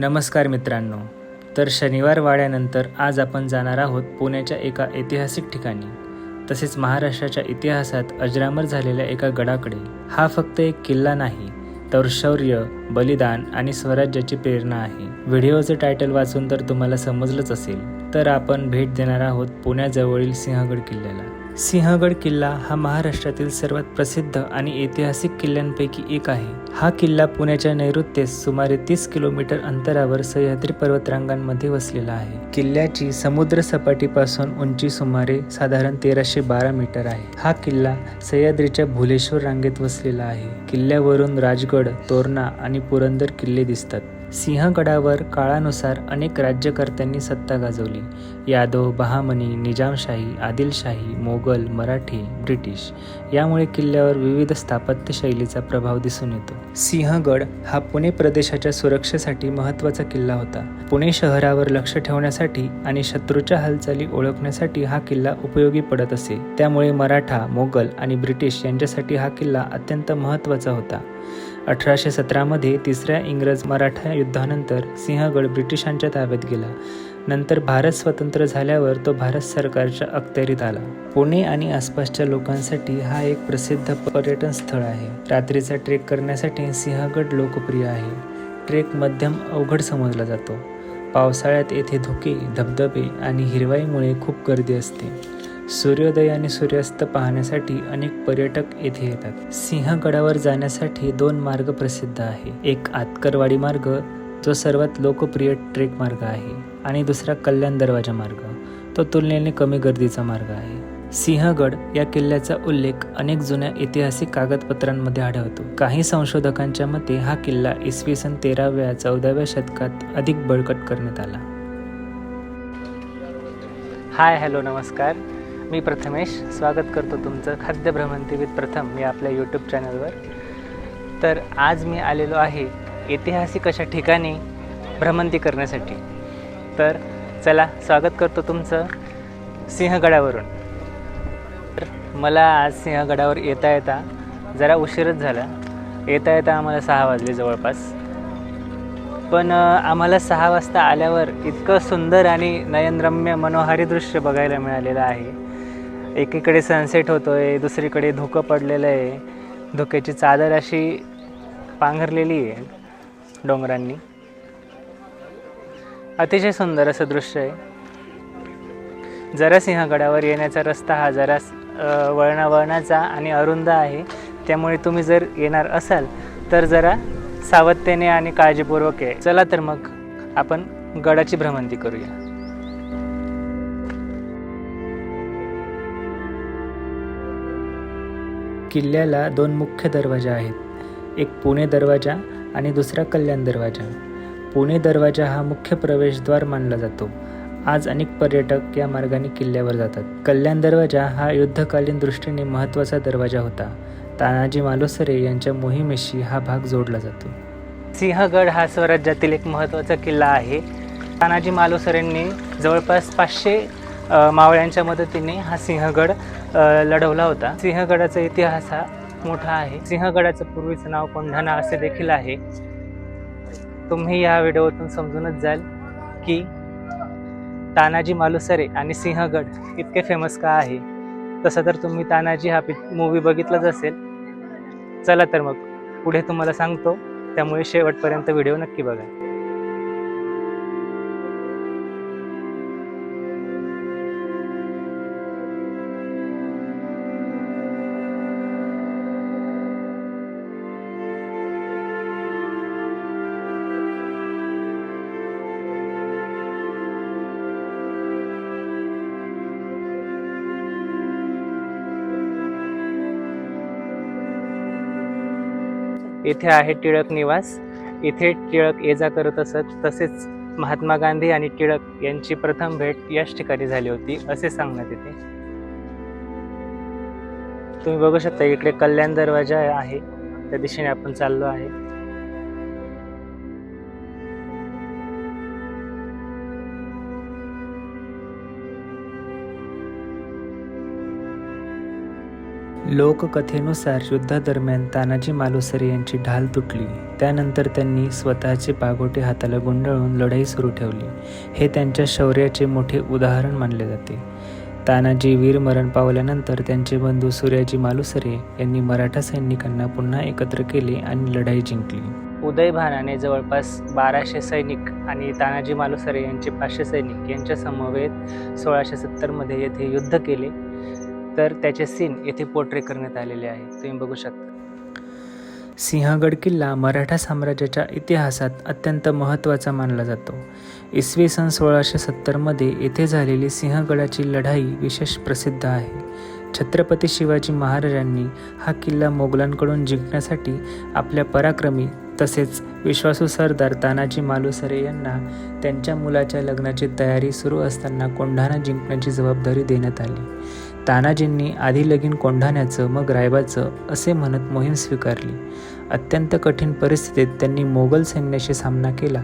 नमस्कार मित्रांनो. तर शनिवार वाड्यानंतर आज आपण जाणार आहोत पुण्याच्या एका ऐतिहासिक ठिकाणी, तसेच महाराष्ट्राच्या इतिहासात अजरामर झालेल्या एका गडाकडे. हा फक्त एक किल्ला नाही, तर शौर्य, बलिदान आणि स्वराज्याची प्रेरणा आहे. व्हिडिओचं टायटल वाचून तर तुम्हाला समजलंच असेल. तर आपण भेट देणार आहोत पुण्याजवळील सिंहगड किल्ल्याला. सिंहगड किल्ला हा महाराष्ट्रातील सर्वात प्रसिद्ध आणि ऐतिहासिक किल्ल्यांपैकी एक आहे. हा किल्ला पुण्याच्या नैऋत्येस सुमारे 30 किलोमीटर अंतरावर सह्याद्री पर्वतरांगांमध्ये वसलेला आहे. किल्ल्याची समुद्र सपाटीपासून उंची सुमारे साधारण 1312 मीटर आहे. हा किल्ला सह्याद्रीच्या भुलेश्वर रांगेत वसलेला आहे. किल्ल्यावरून राजगड, तोरणा आणि पुरंदर किल्ले दिसतात. सिंहगडावर काळानुसार अनेक राज्यकर्त्यांनी सत्ता गाजवली. यादव, बहामनी, निजामशाही, आदिलशाही, मोगल, मराठी, ब्रिटिश यामुळे किल्ल्यावर विविध स्थापत्य शैलीचा प्रभाव दिसून येतो. सिंहगड हा पुणे प्रदेशाच्या सुरक्षेसाठी महत्त्वाचा किल्ला होता. पुणे शहरावर लक्ष ठेवण्यासाठी आणि शत्रूच्या हालचाली ओळखण्यासाठी हा किल्ला उपयोगी पडत असे. त्यामुळे मराठा, मोगल आणि ब्रिटिश यांच्यासाठी हा किल्ला अत्यंत महत्त्वाचा होता. 1817 मध्ये तिसऱ्या इंग्रज-मराठा युद्धानंतर सिंहगड ब्रिटिशांच्या ताब्यात गेला. नंतर भारत स्वतंत्र झाल्यावर तो भारत सरकारच्या अखत्यारीत आला. पुणे आणि आसपासच्या लोकांसाठी हा एक प्रसिद्ध पर्यटन स्थळ आहे. रात्रीचा ट्रेक करण्यासाठी सिंहगड लोकप्रिय आहे. ट्रेक मध्यम अवघड समजला जातो. पावसाळ्यात येथे धुके, धबधबे आणि हिरवाईमुळे खूप गर्दी असते. सूर्योदय आणि सूर्यास्त पाहण्यासाठी अनेक पर्यटक येथे येतात. सिंहगडावर जाण्यासाठी 2 मार्ग प्रसिद्ध आहे. एक आतकरवाडी मार्ग, जो सर्वात लोकप्रिय ट्रेक मार्ग आहे, आणि दुसरा कल्याण दरवाजा मार्ग, तो तुलनेने कमी गर्दीचा मार्ग आहे. सिंहगड या किल्ल्याचा उल्लेख अनेक जुन्या ऐतिहासिक कागदपत्रांमध्ये आढळतो. काही संशोधकांच्या मते हा किल्ला इसवी सन 13व्या-14व्या शतकात अधिक बळकट करण्यात आला. हाय, हॅलो, नमस्कार. मी प्रथमेश स्वागत करतो तुमचं खाद्य भ्रमंती विथ प्रथम या आपल्या यूट्यूब चॅनलवर. तर आज मी आलेलो आहे ऐतिहासिक अशा ठिकाणी भ्रमंती करण्यासाठी. तर चला, स्वागत करतो तुमचं सिंहगडावरून. तर मला आज सिंहगडावर येता येता जरा उशीरच झाला. येता येता आम्हाला 6 वाजले जवळपास. पण आम्हाला 6 वाजता आल्यावर इतकं सुंदर आणि नयनरम्य मनोहारी दृश्य बघायला मिळालेलं आहे. एकीकडे सनसेट होतो आहे, दुसरीकडे धुकं पडलेलं आहे. धुक्याची चादर अशी पांघरलेली आहे डोंगरांनी. अतिशय सुंदर असं दृश्य आहे. जरा सिंहगडावर येण्याचा रस्ता हा जरा वळणावळणाचा आणि अरुंद आहे. त्यामुळे तुम्ही जर येणार असाल तर जरा सावधतेने आणि काळजीपूर्वक आहे. चला तर मग आपण गडाची भ्रमंती करूया. किल्ल्याला 2 मुख्य दरवाजे आहेत. एक पुणे दरवाजा आणि दुसरा कल्याण दरवाजा. पुणे दरवाजा हा मुख्य प्रवेशद्वार मानला जातो. आज अनेक पर्यटक या मार्गाने किल्ल्यावर जातात. कल्याण दरवाजा हा युद्धकालीन दृष्टीने महत्त्वाचा दरवाजा होता. तानाजी मालुसरे यांच्या मोहिमेशी हा भाग जोडला जातो. सिंहगड हा स्वराज्यातील एक महत्त्वाचा किल्ला आहे. तानाजी मालुसरेंनी जवळपास 500 मावळ्यांच्या मदतीने हा सिंहगड लढवला होता. सिंहगडाचा इतिहास हा मोठा आहे. सिंहगडाचं पूर्वीचं नाव कोंढाणा असे देखील आहे. तुम्ही या व्हिडिओतून समजूनच जाल की तानाजी मालुसरे आणि सिंहगड इतके फेमस का आहे. तसं तर तुम्ही तानाजी हा मूवी बघितलाच असेल. चला तर मग पुढे तुम्हाला सांगतो, त्यामुळे शेवटपर्यंत व्हिडिओ नक्की बघा. येथे आहे टिळक निवास. इथे टिळक ये जा करत असत. तसेच महात्मा गांधी आणि टिळक यांची प्रथम भेट याच ठिकाणी झाली होती असे सांगण्यात येते. तुम्ही बघू शकता इकडे कल्याण दरवाजा आहे, त्या दिशेने आपण चाललो आहे. लोककथेनुसार युद्धादरम्यान तानाजी मालुसरे यांची ढाल तुटली. त्यानंतर त्यांनी स्वतःचे पागोटे हाताला गुंडाळून लढाई सुरू ठेवली. हे त्यांच्या शौर्याचे मोठे उदाहरण मानले जाते. तानाजी वीरमरण पावल्यानंतर त्यांचे बंधू सूर्याजी मालुसरे यांनी मराठा सैनिकांना पुन्हा एकत्र केले आणि लढाई जिंकली. उदयभानाने जवळपास 1200 सैनिक आणि तानाजी मालुसरे यांचे 500 सैनिक यांच्या समवेत 1670 येथे युद्ध केले. तर त्याचे सीन येथे पोर्ट्रे करण्यात आलेले आहे, तुम्ही बघू शकता. सिंहगड किल्ला मराठा साम्राज्याच्या इतिहासात अत्यंत महत्त्वाचा मानला जातो. इसवी सन 1670 येथे झालेली सिंहगडाची लढाई विशेष प्रसिद्ध आहे. छत्रपती शिवाजी महाराजांनी हा किल्ला मोगलांकडून जिंकण्यासाठी आपल्या पराक्रमी तसेच विश्वासू सरदार तानाजी मालुसरे यांना त्यांच्या मुलाच्या लग्नाची तयारी सुरू असताना कोंढाणा जिंकण्याची जबाबदारी देण्यात आली. तानाजींनी आधी लगीन कोंढाण्याचं मग रायबाचं असे म्हणत मोहीम स्वीकारली. अत्यंत कठीण परिस्थितीत त्यांनी मोगल सैन्याशी सामना केला.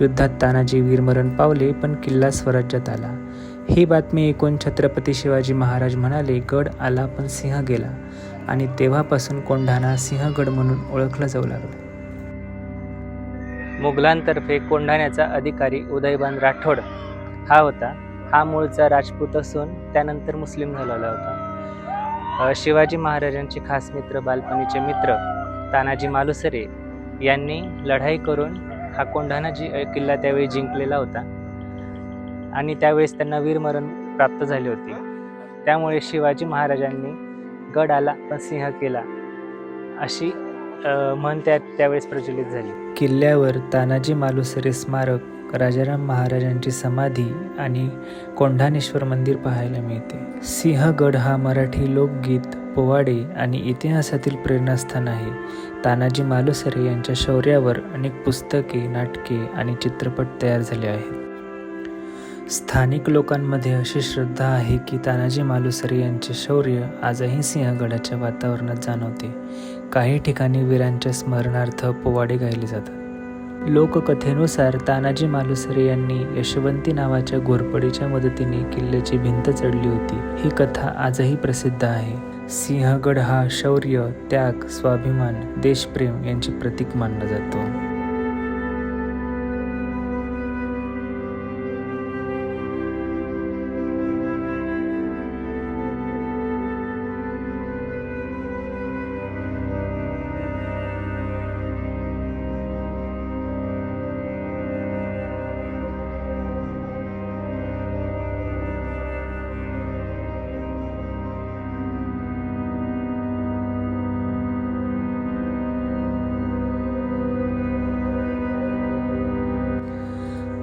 युद्धात तानाजी वीरमरण पावले, पण किल्ला स्वराज्यात आला. ही बातमी ऐकून छत्रपती शिवाजी महाराज म्हणाले, गड आला पण सिंह गेला, आणि तेव्हापासून कोंढाणा सिंहगड म्हणून ओळखला जाऊ लागला. मुघलांतर्फे कोंढाण्याचा अधिकारी उदयभान राठोड हा होता. हा मूळचा राजपूत असून त्यानंतर मुस्लिम झालेला होता. शिवाजी महाराजांचे खास मित्र, बालपणीचे मित्र तानाजी मालुसरे यांनी लढाई करून हा कोंढाणा किल्ला त्यावेळी जिंकलेला होता आणि त्यावेळेस त्यांना वीरमरण प्राप्त झाले होते. त्यामुळे शिवाजी महाराजांनी गड आला पण सिंह केला अशी म्हण त्यावेळेस प्रचलित झाली. किल्ल्यावर तानाजी मालुसरे स्मारक, राजाराम महाराजांची समाधी आणि कोंढाणेश्वर मंदिर पाहायला मिळते. सिंहगड हा मराठी लोकगीत, पोवाडे आणि इतिहासातील प्रेरणास्थान आहे. तानाजी मालुसरे यांच्या शौर्यावर अनेक पुस्तके, नाटके आणि चित्रपट तयार झाले आहेत. स्थानिक लोकांमध्ये अशी श्रद्धा आहे की तानाजी मालुसरे यांचे शौर्य आजही सिंहगडाच्या वातावरणात जाणवते. काही ठिकाणी वीरांच्या स्मरणार्थ पोवाडे गायले जातात. लोककथेनुसार तानाजी मालुसरे यांनी यशवंती नावाच्या घोरपडीच्या मदतीने किल्ल्याची भिंत चढली होती. ही कथा आजही प्रसिद्ध आहे. सिंहगड हा शौर्य, त्याग, स्वाभिमान, देशप्रेम यांचे प्रतीक मानला जातो.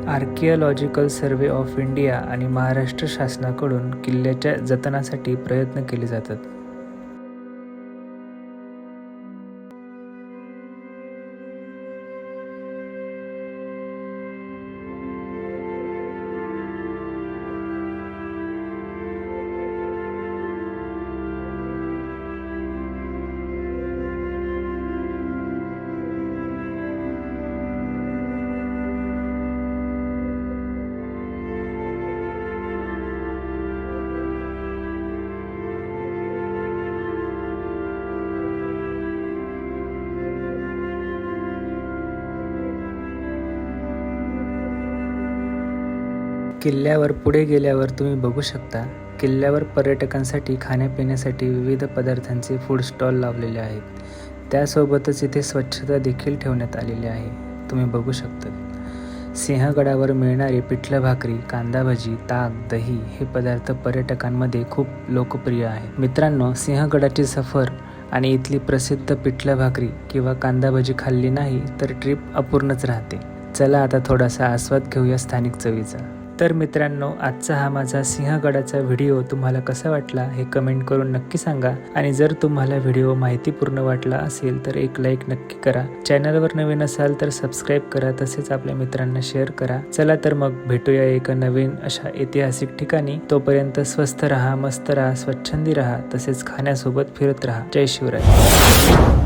आर्किओलॉजिकल सर्व्हे ऑफ इंडिया आणि महाराष्ट्र शासनाकडून किल्ल्याच्या जतनासाठी प्रयत्न केले जातात. किल्ल्यावर पुढे गेल्यावर तुम्ही बघू शकता, किल्ल्यावर पर्यटकांसाठी खाण्यापिण्यासाठी विविध पदार्थांचे फूड स्टॉल लावलेले आहेत. त्यासोबतच इथे स्वच्छता देखील ठेवण्यात आलेली आहे, तुम्ही बघू शकता. सिंहगडावर मिळणारे पिठलं भाकरी, कांदा भजी, ताक, दही हे पदार्थ पर्यटकांमध्ये खूप लोकप्रिय आहेत. मित्रांनो, सिंहगडाची सफर आणि इथली प्रसिद्ध पिठलं भाकरी किंवा कांदा भजी खाल्ली नाही तर ट्रिप अपूर्णच राहते. चला आता थोडासा आस्वाद घेऊया स्थानिक चवीचा. तर मित्रांनो, आजचा हा माझा सिंहगडाचा व्हिडिओ तुम्हाला कसा वाटला हे कमेंट करून नक्की सांगा. आणि जर तुम्हाला व्हिडिओ माहितीपूर्ण वाटला असेल तर एक लाईक नक्की करा. चॅनलवर नवीन असाल तर सबस्क्राईब करा, तसेच आपल्या मित्रांना शेअर करा. चला तर मग भेटूया एका नवीन अशा ऐतिहासिक ठिकाणी. तोपर्यंत स्वस्थ राहा, मस्त राहा, स्वच्छंदी राहा, तसेच खाण्यासोबत फिरत राहा. जय शिवराय.